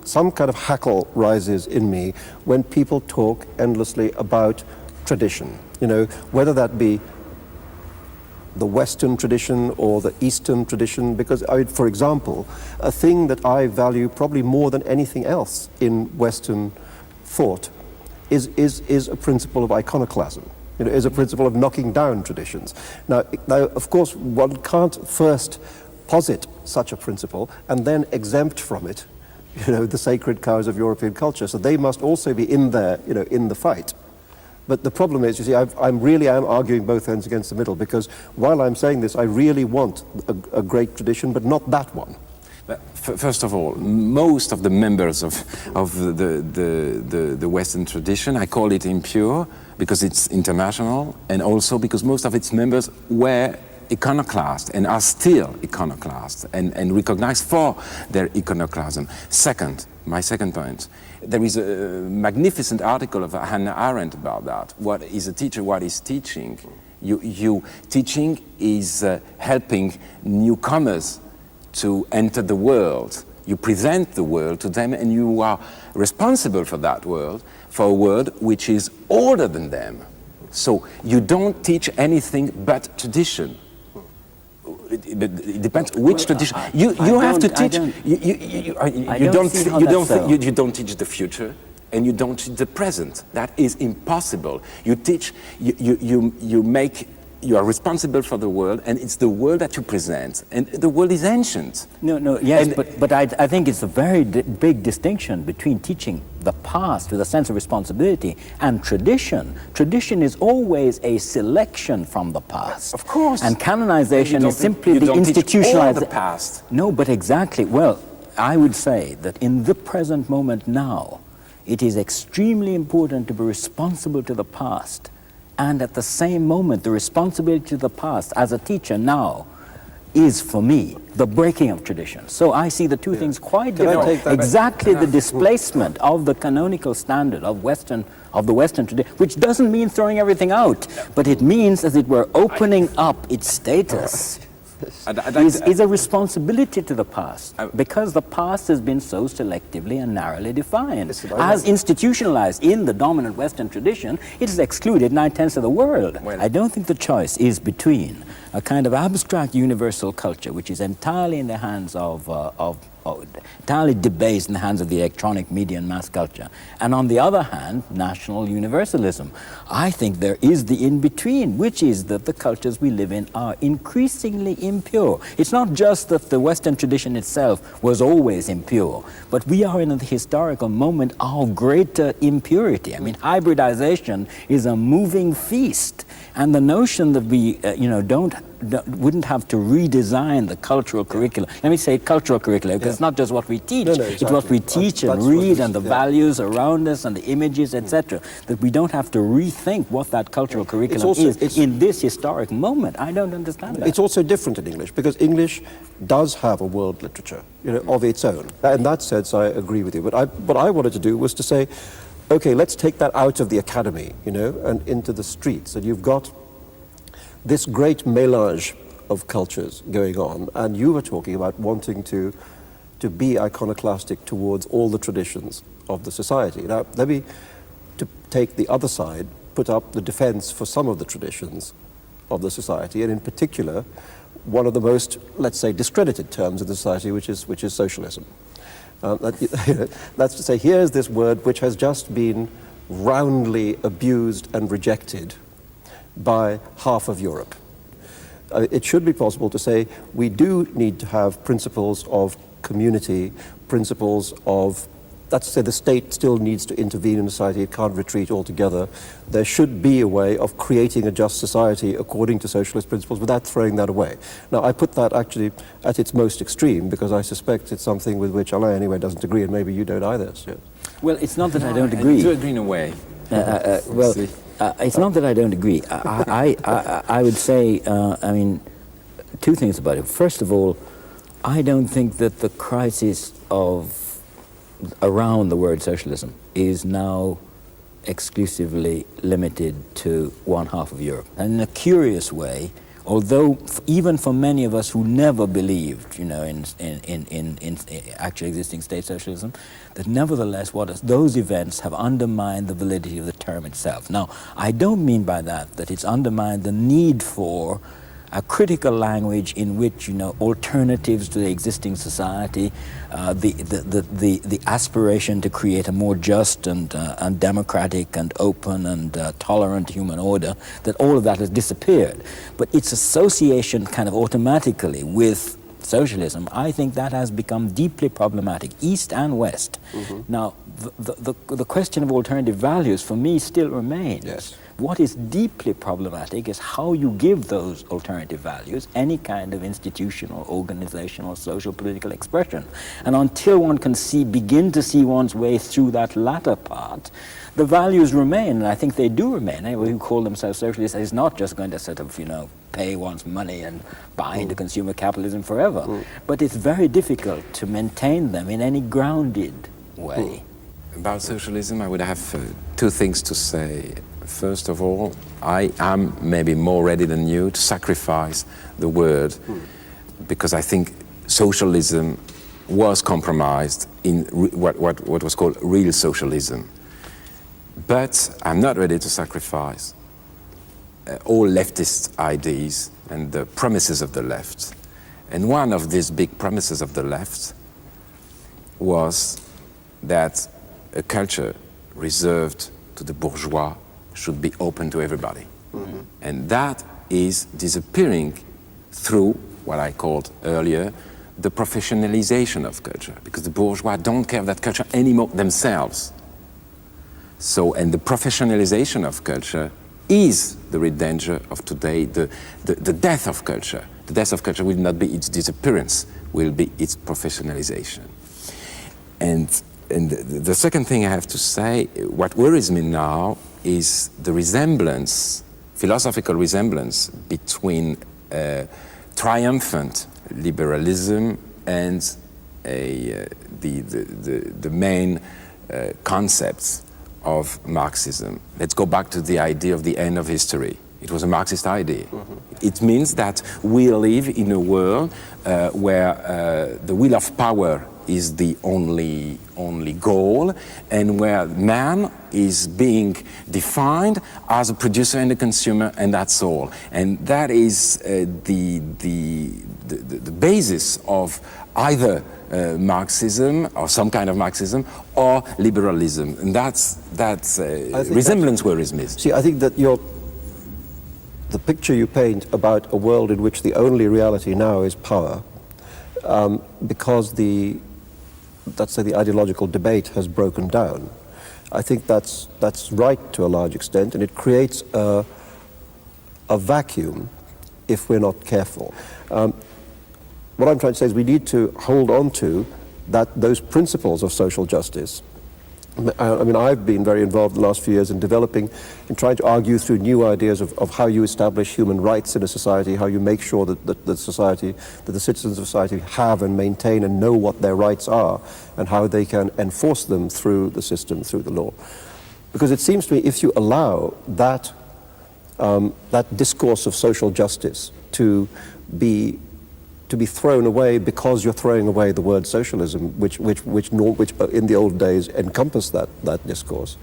some kind of hackle rises in me when people talk endlessly about tradition, whether that be the Western tradition or the Eastern tradition, because, for example, a thing that I value probably more than anything else in Western thought is a principle of iconoclasm, is a principle of knocking down traditions. Now, of course, one can't first posit such a principle and then exempt from it, the sacred cows of European culture. So they must also be in there, in the fight. But the problem is, you see, I really am arguing both ends against the middle, because while I'm saying this, I really want a great tradition, but not that one. But first of all, most of the members of the Western tradition, I call it impure because it's international, and also because most of its members were iconoclast and are still iconoclast and recognized for their iconoclasm. Second, my second point, there is a magnificent article of Hannah Arendt about that. What is a teacher? What is teaching? Teaching is helping newcomers to enter the world. You present the world to them, and you are responsible for that world, for a world which is older than them. So you don't teach anything but tradition. It depends which tradition. You have to teach. You don't teach the future, and you don't teach the present. That is impossible. You teach. You are responsible for the world, and it's the world that you present, and the world is ancient. Yes, but I think it's a very big distinction between teaching the past with a sense of responsibility and tradition. Tradition is always a selection from the past. Of course. And canonization is simply the institutionalized. The past. No, but exactly. Well, I would say that in the present moment now, it is extremely important to be responsible to the past. And at the same moment, the responsibility to the past as a teacher now is, for me, the breaking of tradition. So I see the two things quite different. Exactly the displacement of the canonical standard of the Western tradition, which doesn't mean throwing everything out, but it means, as it were, opening up its status. Is a responsibility to the past, because the past has been so selectively and narrowly defined. As institutionalized in the dominant Western tradition, it has excluded 9/10 of the world. I don't think the choice is between a kind of abstract universal culture, which is entirely in the hands entirely debased in the hands of the electronic media and mass culture, and on the other hand, national universalism. I think there is the in-between, which is that the cultures we live in are increasingly impure. It's not just that the Western tradition itself was always impure, but we are in a historical moment of greater impurity. I mean, hybridization is a moving feast, and the notion that we, wouldn't have to redesign the cultural curriculum. Let me say cultural curriculum, because it's not just what we teach, exactly. It's what we teach and read, and the values around us and the images, etc. That we don't have to rethink what that cultural curriculum is in this historic moment. I don't understand that. It's also different in English, because English does have a world literature, of its own. In that sense, I agree with you. But what I wanted to do was to say, okay, let's take that out of the academy, and into the streets. And you've got this great mélange of cultures going on, and you were talking about wanting to be iconoclastic towards all the traditions of the society. Now, let me, to take the other side, put up the defense for some of the traditions of the society, and in particular, one of the most, let's say, discredited terms in the society, which is socialism. That's to say, here's this word which has just been roundly abused and rejected by half of Europe. It should be possible to say we do need to have principles of community, principles of, that's to say the state still needs to intervene in society, it can't retreat altogether. There should be a way of creating a just society according to socialist principles without throwing that away. Now, I put that actually at its most extreme, because I suspect it's something with which Alain anyway doesn't agree, and maybe you don't either. So. Well, it's not that I don't agree. I do agree in a way. It's not that I don't agree. I would say, two things about it. First of all, I don't think that the crisis around the word socialism is now exclusively limited to one half of Europe. And in a curious way, although even for many of us who never believed, in actually existing state socialism, that nevertheless those events have undermined the validity of the term itself. Now, I don't mean by that it's undermined the need for a critical language in which, alternatives to the existing society, the aspiration to create a more just and democratic and open and tolerant human order, that all of that has disappeared. But its association kind of automatically with socialism, I think that has become deeply problematic, East and West. Mm-hmm. Now, the question of alternative values for me still remains. Yes. What is deeply problematic is how you give those alternative values any kind of institutional, organizational, social, political expression. And until one can begin to see one's way through that latter part, the values remain, and I think they do remain. Anyone who call themselves socialists is not just going to sort of, pay one's money and buy into consumer capitalism forever. But it's very difficult to maintain them in any grounded way. About socialism, I would have two things to say. First of all, I am maybe more ready than you to sacrifice the word, because I think socialism was compromised in what was called real socialism. But I'm not ready to sacrifice all leftist ideas and the premises of the left. And one of these big premises of the left was that a culture reserved to the bourgeois should be open to everybody. Mm-hmm. And that is disappearing through what I called earlier the professionalization of culture, because the bourgeois don't care that culture anymore themselves. So, and the professionalization of culture is the real danger of today, the death of culture. The death of culture will not be its disappearance, will be its professionalization. And the second thing I have to say, what worries me now is the resemblance, philosophical resemblance between triumphant liberalism and the main concepts of Marxism. Let's go back to the idea of the end of history. It was a Marxist idea. Mm-hmm. It means that we live in a world where the will of power is the only goal, and where man is being defined as a producer and a consumer, and that's all. And that is the basis of either Marxism or some kind of Marxism or liberalism, and that's resemblance worries me. See, I think that the picture you paint about a world in which the only reality now is power, because let's say the ideological debate has broken down. I think that's right to a large extent, and it creates a vacuum if we're not careful. What I'm trying to say is we need to hold on to those principles of social justice. I mean, I've been very involved in the last few years in trying to argue through new ideas of how you establish human rights in a society, how you make sure that the citizens of society have and maintain and know what their rights are, and how they can enforce them through the system, through the law. Because it seems to me if you allow that discourse of social justice to be thrown away because you're throwing away the word socialism, which in the old days encompassed that discourse,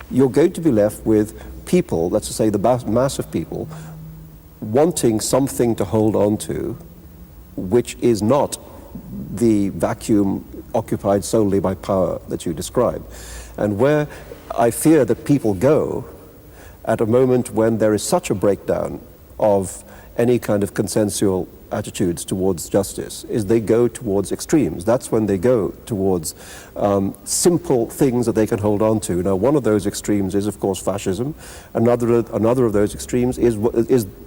you're going to be left with people, let's say the mass of people, wanting something to hold on to, which is not the vacuum occupied solely by power that you described. And where I fear that people go at a moment when there is such a breakdown of any kind of consensual attitudes towards justice is they go towards extremes. That's when they go towards simple things that they can hold on to. Now, one of those extremes is, of course, fascism. Another of those extremes is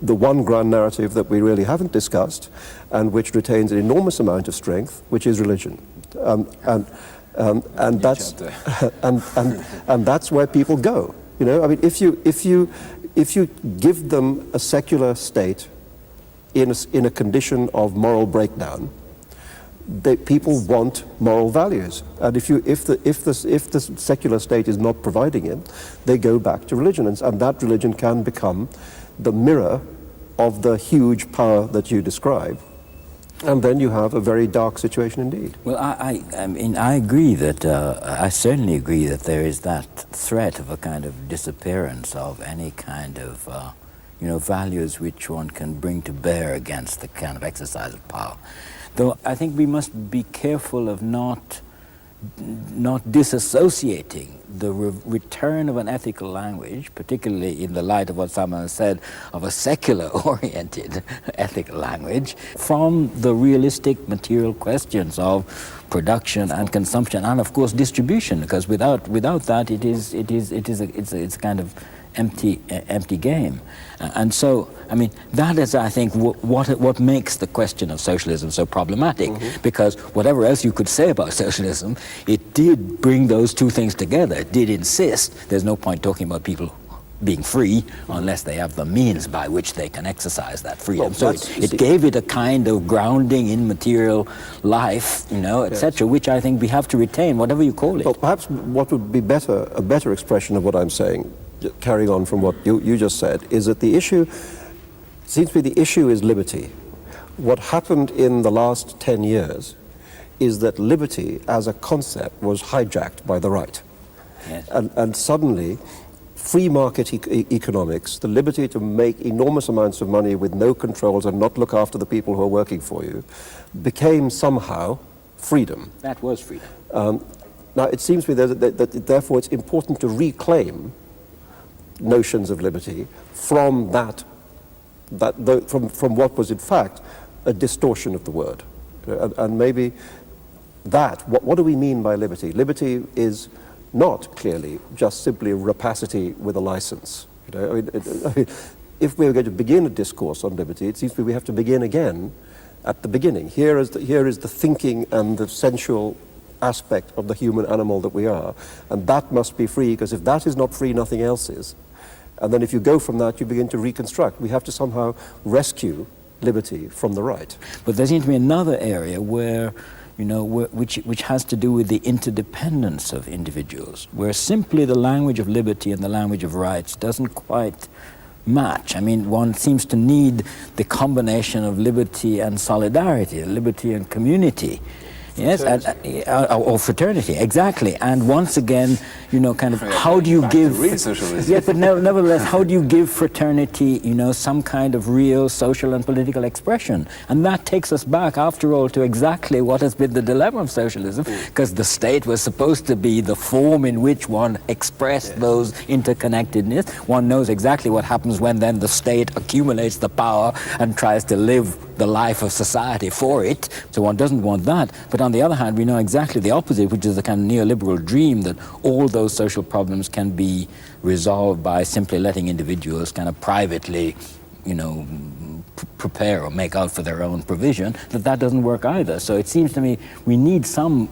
the one grand narrative that we really haven't discussed, and which retains an enormous amount of strength, which is religion. And that's and that's where people go. I mean, if you give them a secular state in a condition of moral breakdown, people want moral values, and if the secular state is not providing it, they go back to religion, and that religion can become the mirror of the huge power that you describe. And then you have a very dark situation indeed. Well, I mean, I agree that, I certainly agree that there is that threat of a kind of disappearance of any kind of, values which one can bring to bear against the kind of exercise of power. Though I think we must be careful of not disassociating the return of an ethical language, particularly in the light of what someone said of a secular-oriented ethical language, from the realistic material questions of production and consumption, and of course distribution. Because without that, it's a kind of empty game. And so, I mean, that is, I think, what makes the question of socialism so problematic, because whatever else you could say about socialism, it did bring those two things together. It did insist there's no point talking about people being free unless they have the means by which they can exercise that freedom. So it gave it a kind of grounding in material life, etc., which I think we have to retain, whatever you call it. Well, perhaps what would be a better expression of what I'm saying, carrying on from what you just said, is that the issue, seems to be the issue is liberty. What happened in the last 10 years is that liberty as a concept was hijacked by the right. Yes. And suddenly, free market economics, the liberty to make enormous amounts of money with no controls and not look after the people who are working for you, became somehow freedom. That was freedom. Now, it seems to me that therefore it's important to reclaim notions of liberty from from what was in fact a distortion of the word. And maybe what do we mean by liberty? Liberty is not clearly just simply rapacity with a license. I mean, if we're going to begin a discourse on liberty, it seems to me we have to begin again at the beginning. Here is the thinking and the sensual aspect of the human animal that we are, and that must be free, because if that is not free, nothing else is. And then if you go from that, you begin to reconstruct. We have to somehow rescue liberty from the right. But there seems to be another area where, which has to do with the interdependence of individuals, where simply the language of liberty and the language of rights doesn't quite match. I mean, one seems to need the combination of liberty and solidarity, liberty and community. Yes, or fraternity, exactly. And once again, kind of, how do you give... Real socialism. Yes, but nevertheless, how do you give fraternity, some kind of real social and political expression? And that takes us back, after all, to exactly what has been the dilemma of socialism, because the state was supposed to be the form in which one expressed those interconnectedness. One knows exactly what happens when then the state accumulates the power and tries to live the life of society for it, so one doesn't want that. But on the other hand, we know exactly the opposite, which is the kind of neoliberal dream that all those social problems can be resolved by simply letting individuals kind of privately, prepare or make out for their own provision. That doesn't work either. So it seems to me we need some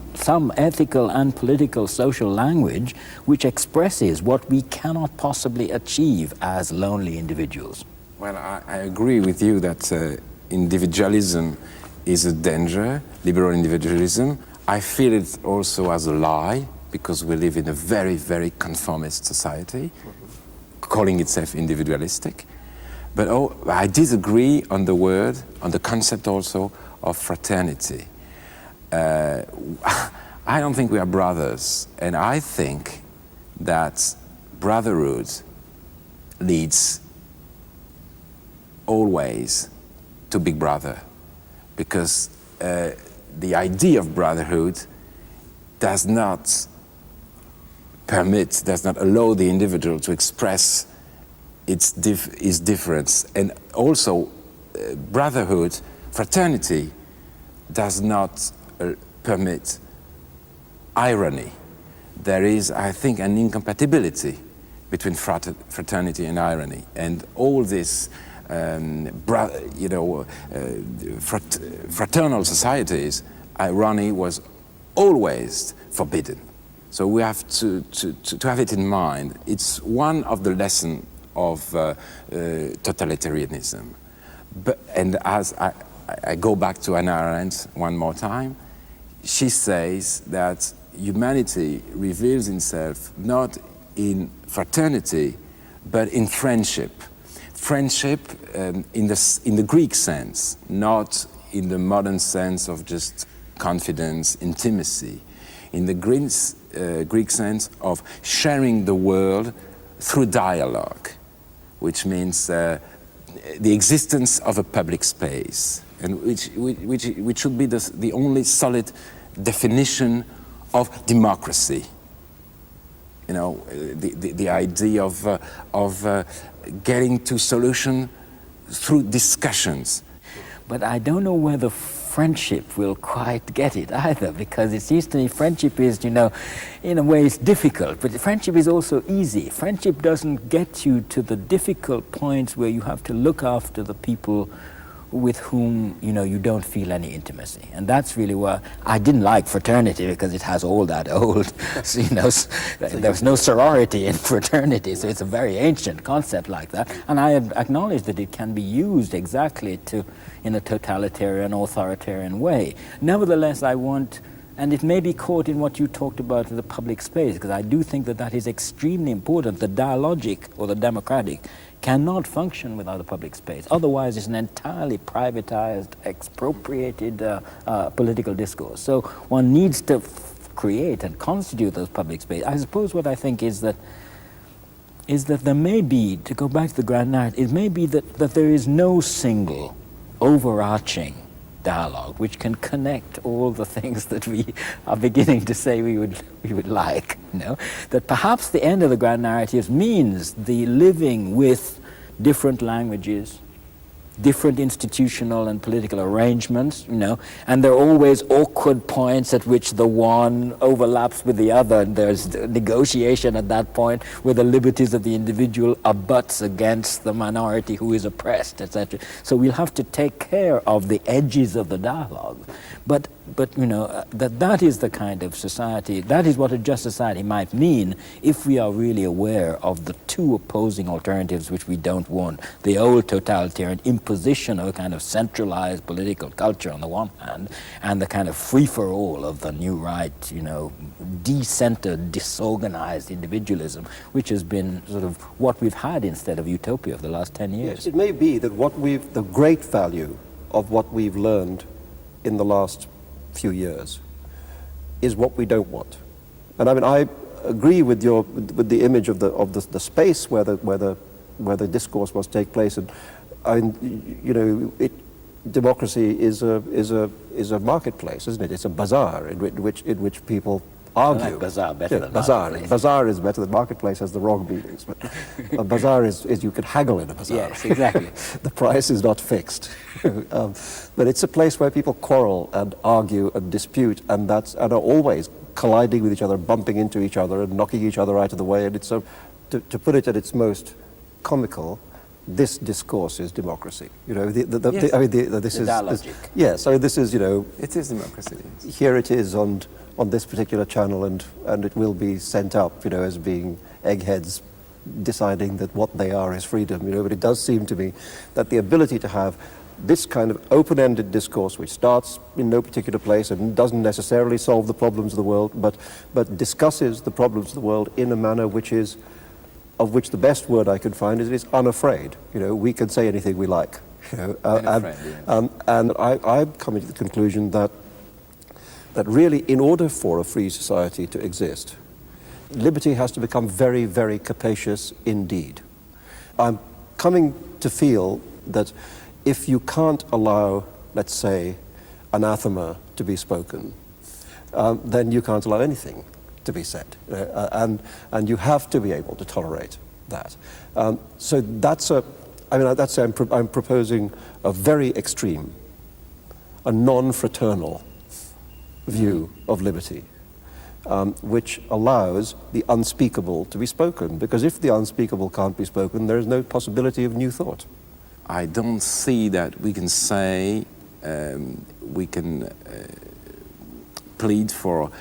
ethical and political social language which expresses what we cannot possibly achieve as lonely individuals. Well, I agree with you that individualism is a danger, liberal individualism. I feel it also as a lie, because we live in a very, very conformist society, calling itself individualistic. But I disagree on the word, on the concept also of fraternity. I don't think we are brothers, and I think that brotherhood leads always to Big Brother, because the idea of brotherhood does not allow the individual to express his difference. And also, brotherhood, fraternity, does not permit irony. There is, I think, an incompatibility between fraternity and irony. And all this fraternal societies, irony was always forbidden. So we have to have it in mind. It's one of the lessons of totalitarianism. And as I go back to Hannah Arendt one more time, she says that humanity reveals itself not in fraternity, but in friendship. Friendship in the Greek sense, not in the modern sense of just confidence, intimacy, in the Greek sense of sharing the world through dialogue, which means the existence of a public space, and which should be the only solid definition of democracy. You know, the idea of getting to solution through discussions. But I don't know whether friendship will quite get it either, because it seems to me friendship is, you know, in a way it's difficult, but friendship is also easy. Friendship doesn't get you to the difficult points where you have to look after the people with whom, you know, you don't feel any intimacy. And that's really why I didn't like fraternity, because it has all that old, you know, there's no sorority in fraternity, so it's a very ancient concept like that. And I acknowledge that it can be used exactly in a totalitarian, authoritarian way. Nevertheless, I want, and it may be caught in what you talked about in the public space, because I do think that is extremely important. The dialogic or the democratic cannot function without a public space. Otherwise, it's an entirely privatized, expropriated political discourse. So one needs to create and constitute those public spaces. I suppose what I think is that there may be, to go back to the grand narrative, it may be that there is no single overarching dialogue which can connect all the things that we are beginning to say we would like, you know? That perhaps the end of the grand narratives means the living with different languages, different institutional and political arrangements, you know, and there are always awkward points at which the one overlaps with the other, and there's negotiation at that point where the liberties of the individual abuts against the minority who is oppressed, etc. So we'll have to take care of the edges of the dialogue. But you know, that is the kind of society, that is what a just society might mean if we are really aware of the two opposing alternatives which we don't want. The old totalitarian imposition of a kind of centralized political culture on the one hand, and the kind of free-for-all of the new right, you know, de-centered, disorganized individualism, which has been sort of what we've had instead of utopia of the last 10 years. Yes, it may be that the great value of what we've learned in the last few years is what we don't want. And I mean, I agree with the image of the space where the discourse must take place. And you know, democracy is a marketplace, isn't it? It's a bazaar in which people argue. I like bazaar better than bazaar. marketplace. Bazaar is better than marketplace, has the wrong meanings. But a bazaar is you can haggle in a bazaar. Yes, exactly. The price is not fixed. But it's a place where people quarrel and argue and dispute, and are always colliding with each other, bumping into each other, and knocking each other out of the way. And it's to put it at its most comical, this discourse is democracy. You know, Yes. I mean, this is dialogic. yes. I mean, this is, you know, It is democracy. here it is on this particular channel, and it will be sent up, you know, as being eggheads deciding that what they are is freedom, you know. But it does seem to me that the ability to have this kind of open-ended discourse, which starts in no particular place and doesn't necessarily solve the problems of the world, but discusses the problems of the world in a manner of which the best word I could find is unafraid. You know, we can say anything we like. You know, and I'm coming to the conclusion that really, in order for a free society to exist, liberty has to become very, very capacious indeed. I'm coming to feel that if you can't allow, let's say, anathema to be spoken, then you can't allow anything to be said, and you have to be able to tolerate that. So I'm proposing a very extreme, a non-fraternal view of liberty, which allows the unspeakable to be spoken. Because if the unspeakable can't be spoken, there is no possibility of new thought. I don't see that we can say we can plead for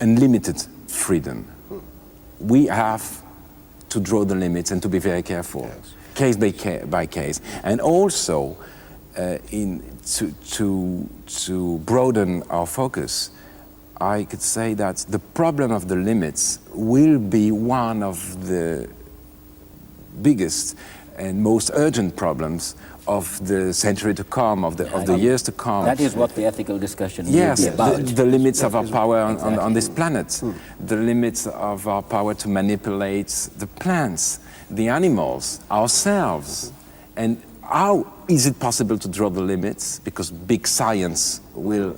unlimited freedom. We have to draw the limits and to be very careful, Yes. case by case, and also to broaden our focus. I could say that the problem of the limits will be one of the biggest and most urgent problems of the century to come, of the years to come. That is what the ethical discussion Yes, will be about. the limits of our power on this planet, Hmm. the limits of our power to manipulate the plants, the animals, ourselves. And how is it possible to draw the limits? Because big science will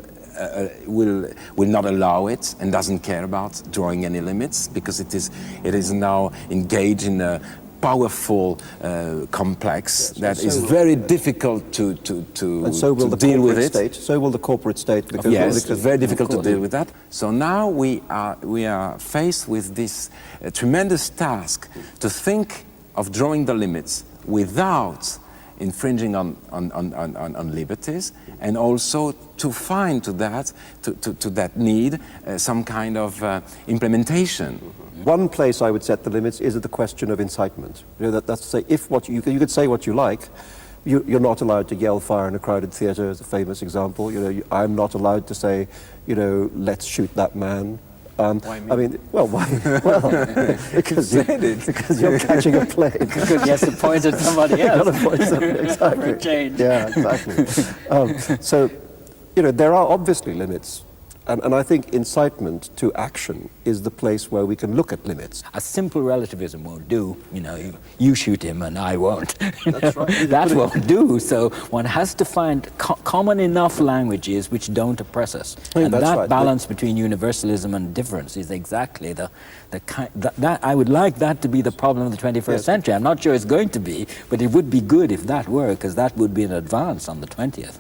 not allow it and doesn't care about drawing any limits, because it is now engaged in a powerful complex that is very difficult to And so will the deal with corporate it. state. So will the corporate state. Because Yes, because it's very difficult to deal with that. So now we are faced with this tremendous task to think of drawing the limits without infringing on liberties, and also to find to that need some kind of implementation. one place I would set the limits is at the question of incitement. You know, that's to say, if what you could say what you like, you're not allowed to yell fire in a crowded theatre, is a famous example. You know, I'm not allowed to say, you know, let's shoot that man. Why me? I mean, well, why? Well, because you're catching a plane. Because he has to point at somebody else. You've got to point something, exactly. For a change. Yeah, exactly. So, you know, there are obviously limits. And I think incitement to action is the place where we can look at limits. A simple relativism won't do. You know, you shoot him and I won't. That's right. That won't do. So one has to find common enough languages which don't oppress us. And that's that right. balance between universalism and difference is exactly the kind that I would like that to be the problem of the 21st century. I'm not sure it's going to be, but it would be good if that were, because that would be an advance on the 20th.